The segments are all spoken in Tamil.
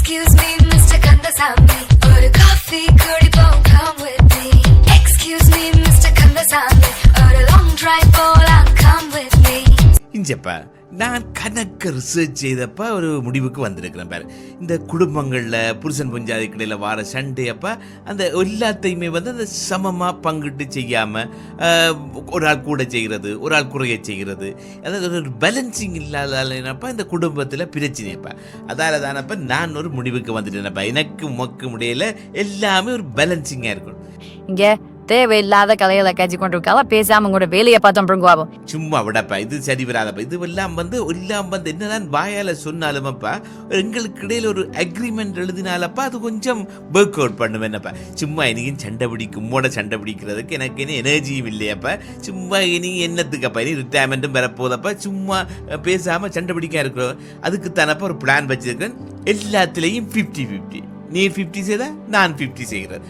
Excuse me, Mr. Kandasamy. ஒரு coffee குடிப்போம், come with me. Excuse me, Mr. Kandasamy. ஒரு long drive போலாம், come with me. இஞ்சப்பா நான் கணக்கு ரிசர்ச் செய்தப்ப ஒரு முடிவுக்கு வந்திருக்கிறேன் பாரு. இந்த குடும்பங்களில் புருஷன் பஞ்சாதிக்கு இடையில் வர சண்டையப்ப அந்த எல்லாத்தையுமே வந்து அந்த சமமாக பங்கிட்டு செய்யாமல் ஒரு ஆள் கூட செய்கிறது, ஒரு ஆள் குறைய செய்கிறது, அதாவது ஒரு பேலன்சிங் இல்லாதப்ப இந்த குடும்பத்தில் பிரச்சனைப்பா. அதால் தானப்ப நான் ஒரு முடிவுக்கு வந்துட்டேனப்பா. எனக்கு உமக்கு முடியல எல்லாமே ஒரு பேலன்சிங்காக இருக்கணும். இங்கே தேவையில்லாத கதைகளை காய்ச்சி கொண்டு இருக்காத பேசாம கூட வேலையை பார்த்தோம். சும்மா விடப்பா, இது சரி வராதப்பா. இது எல்லாம் வந்து என்னதான் வாயால சொன்னாலுமப்பா எங்களுக்கு இடையில ஒரு அக்ரிமெண்ட் எழுதினாலப்பா அது கொஞ்சம் ஒர்க் அவுட் பண்ணுவேன். என்னப்பா சும்மா இனியும் சண்டை பிடிக்கும் மூட சண்டை பிடிக்கிறதுக்கு எனக்கு என்ன எனர்ஜியும் இல்லையாப்பா. சும்மா இனி என்னத்துக்கப்பா, இனி ரிட்டையர்மெண்ட்டும் பெறப்போதப்பா. சும்மா பேசாம சண்டை பிடிக்க இருக்கிறோம். அதுக்கு தானப்பா ஒரு பிளான் வச்சிருக்கேன். எல்லாத்துலேயும் 50-50. நீ 50 செய்தா நான் 50 செய்கிறேன்.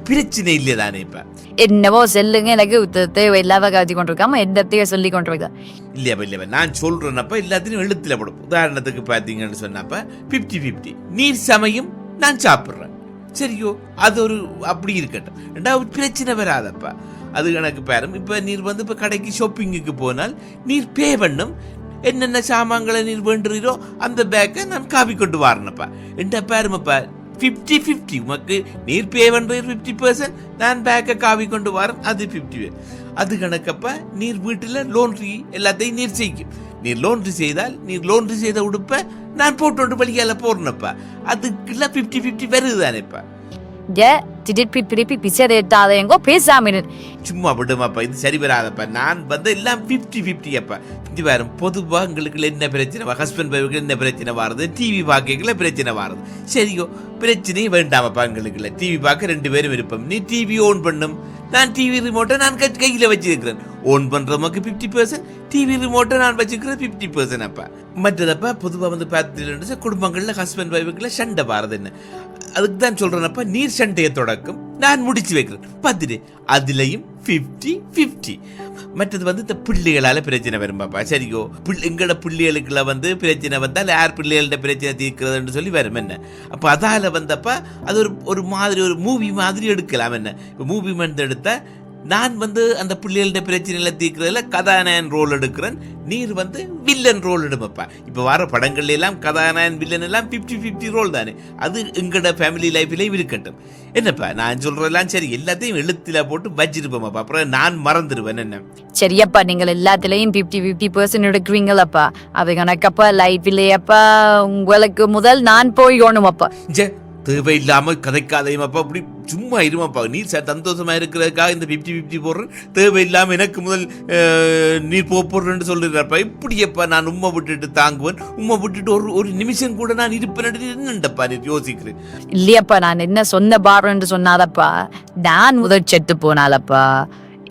பிரச்சனை இல்லையா தானே? இப்ப என்னவோ சொல்லுங்க, எனக்கு தேவையில்லாத காய்ச்சி கொண்டு இருக்காம என்னத்தையும் சொல்லி கொண்டு இருக்கா இல்லையா நான் சொல்றேன்னப்ப எல்லாத்தையும் எழுத்துல போடும். உதாரணத்துக்கு பார்த்தீங்கன்னு சொன்னப்ப 50-50 நீர் சமையும் நான் சாப்பிட்றேன், சரியோ? அது ஒரு அப்படி இருக்கட்டும். ரெண்டாவது பிரச்சனை வராதப்பா. அது எனக்கு பேரும். இப்ப நீர் வந்து இப்ப கடைக்கு ஷாப்பிங்குக்கு போனால் நீர் பே பண்ணும். என்னென்ன சாமான்களை நீர் வேண்டுறீரோ அந்த பேக்கை நான் காப்பி கொண்டு வரணுப்பா. என்ற பேருமப்பா 50-50. உமக்கு நீர் பே பண்ற 50%, நான் பேக்கை காவி கொண்டு வரேன், அது 50. அது கணக்கப்ப நீர் வீட்டில் லோன்ட்ரி எல்லாத்தையும் நீர் செய்யும். நீர் லோன்ட்ரி செய்தால் நீர் லோன்ட்ரி செய்த உடுப்ப நான் போட்டு வழியால போறேனப்பா. அதுக்குள்ள 50-50 வருதுதானேப்பா. பேசாம சும்மா விடுமாப்பா, இது சரி வராதப்பா. நான் வந்து எல்லாம் 50-50 அப்பா. வரும் பொதுவா உங்களுக்கு என்ன பிரச்சனை, ஹஸ்பண்ட் வைஃபுக்கு என்ன பிரச்சனை வருது, டிவி பார்க்கல பிரச்சனை வருது, சரியோ? பிரச்சனையும் வேண்டாமப்பா. எங்களுக்கு டிவி பார்க்க 2 பேரும் இருப்போம். நீ டிவி ஓன் பண்ணும், நான் டிவி ரிமோட்டை நான் கையில வச்சிருக்கிறேன். ஓன் பண்றவங்க 50%, டிவி ரிமோட்டை நான் வச்சுக்கிறேன் 50%. அப்பா மற்றதப்பா பொதுவாக வந்து பார்த்து குடும்பங்கள்ல ஹஸ்பண்ட் வைஃபுக்குள்ள சண்டை பாருது. என்ன அதுக்கு தான் சொல்றேனப்பா, நீர் சண்டையை தொடக்கும் நான் முடிச்சு வைக்கிறேன். பார்த்துட்டு அதுலயும் 50-50. மற்றது வந்து இந்த பிள்ளைகளால பிரச்சனை வரும்பாப்பா, சரியோ? எங்களோட பிள்ளைகளுக்குள்ள வந்து பிரச்சனை வந்தால் யார் பிள்ளைகளோட பிரச்சனை தீர்க்கிறதுன்னு சொல்லி வரும். என்ன அப்ப அதால வந்தப்பா அது ஒரு மாதிரி ஒரு மூவி மாதிரி எடுக்கலாம். என்ன இப்போ மூவி வந்து எடுத்தா நான் வந்து அந்த பிள்ளைகளோட பிரச்சனைகளை தீர்க்கிறதுல கதாநாயகன் ரோல் எடுக்கிறேன், நீர் வந்து வில்லன் ரோல் எடுப்பப்பா. இப்போ வர படங்கள்ல எல்லாம் கதாநாயகன் வில்லன் எல்லாம் 50-50 ரோல் தானே. அது எங்களோட ஃபேமிலி லைஃப்லேயும் இருக்கட்டும். என்னப்பா நான் சொல்றதெல்லாம் சரி, எல்லாத்தையும் எழுத்துல போட்டு வச்சிருப்போம்ப்பா, அப்புறம் நான் மறந்துடுவேன். என்ன சரியப்பா, நீங்கள் எல்லாத்துலயும் 50-50% எடுக்கிறீங்களப்பா. அது கணக்கப்பா லைஃப் இல்லையப்பா. உங்களுக்கு முதல் நான் போய் ஓணுமப்பா. தேவையில்லாம கதைக்காதையுமாப்பா. அப்படி சும்மா இருமாப்பா. நீர் சந்தோஷமா இருக்கிறதுக்காக இந்த 50-50 போடுறேன். தேவையில்லாம எனக்கு முதல் நீர் போடுறேன்னு சொல்லிடுறப்பா. இப்படியப்பா நான் உம்மை விட்டுட்டு தாங்குவேன். உம்மை விட்டுட்டு ஒரு நிமிஷம் கூட நான் இருப்பேன். என்னண்டப்பா நீ யோசிக்கிறேன்? இல்லையப்பா, நான் என்ன சொன்ன பாருன்னு சொன்னாலப்பா, நான் முதல் செத்து போனாலப்பா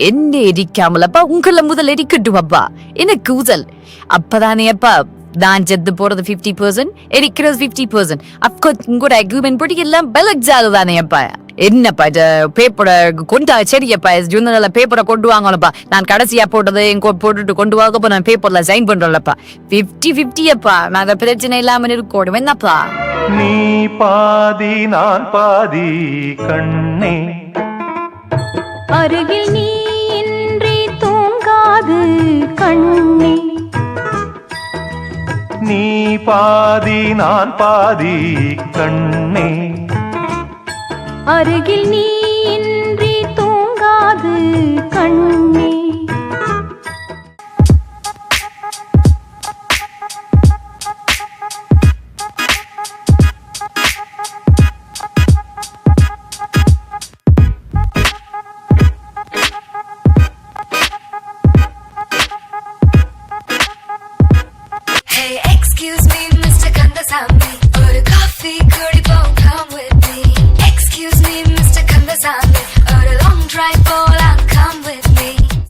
என்ன எரிக்காமலப்பா உங்களை முதல் எரிக்கட்டுமப்பா. எனக்கு முதல் அப்பதானேப்பா நான் செத்து போறது 50%, எரிக்கிறது 50%. அப்கோர்ஸ் உங்களோட அக்ரிமெண்ட் படி எல்லாம் பேலன்ஸ் ஆகுதானேப்பா. என்னப்பா இது பேப்பரை கொண்டா? சரியப்பா, ஜூனியர்ல பேப்பரை கொண்டு வாங்கலப்பா. நான் கடைசியா போட்டது போட்டுட்டு கொண்டு வாங்கப்போ நான் பேப்பர்ல சைன் பண்றேன்லப்பா. 50-50 அப்பா. நான் பிரச்சனை இல்லாம இருக்கோடும். என்னப்பா நீ பாதி நான் பாதி கண்ணே, அருகில் நீ இன்றி தூங்காது கண்ணே. நீ பாதி நான் பாதி கண்ணே, அருகில் நீ இன்றி தூங்காது கண்ணே. Hey, excuse me, Mr. Kandasamy.